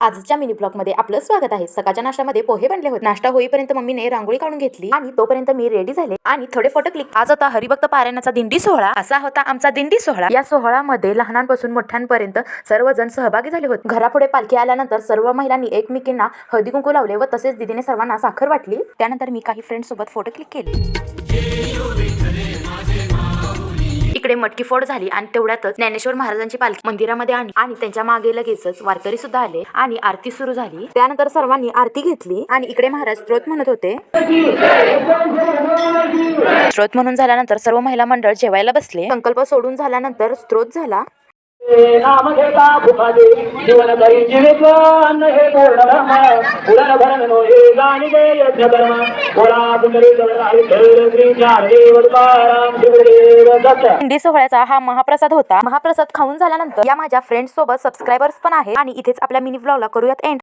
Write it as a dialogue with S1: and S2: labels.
S1: आजच्या mini blog मध्ये आपलं स्वागत आहे। सकाळच्या नाश्त्यामध्ये पोहे बनले होते। नाश्ता होईपर्यंत मम्मीने रांगोळी काढून घेतली आणि तोपर्यंत मी रेडी झाले आणि थोडे फोटो क्लिक। आज होता हरिभक्त पारायणाचा दिंडी सोहळा। असा होता आमचा दिंडी सोहळा। या सोहळ्यामध्ये लहानांपासून मोठ्यांपर्यंत सर्वजण सहभागी झाले होते। घरापुढे पालखी आल्यानंतर सर्व महिलांनी एकमेकींना हळदी कुंकू लावले व तसेच दीदीने सर्वांना साखर वाटली। त्यानंतर मी काही फ्रेंड्स सोबत फोटो क्लिक केले। इकडे मटकी फोड झाली आणि तेवढ्यातच ज्ञानेश्वर महाराजांची पालखी मंदिरामध्ये आणली आणि त्यांच्या मागे लगेचच वारकरी सुद्धा आले आणि आरती सुरू झाली। त्यानंतर सर्वांनी आरती घेतली आणि इकडे महाराज स्तोत्र म्हणत होते। स्तोत्र म्हणून झाल्यानंतर सर्व महिला मंडळ जेवायला बसले। संकल्प सोडून झाल्यानंतर स्तोत्र झाला।
S2: नाम घेता फुकादे जीवन करी जीवित अन्न हे पूर्ण धर्म उदर भरण नो हे गाणी गे यज्ञ कर्म बोला पुंडरी गणराई श्री देव तुकाराम शिवदेव दत्त।
S1: दिंडी सोहळ्याचा हा महाप्रसाद होता। महाप्रसाद खाऊन झाल्यानंतर या माझ्या फ्रेंड्स सोबत सबस्क्रायबर्स पण आहे आणि इथेच आपल्या मिनी व्लॉगला करूयात एंड।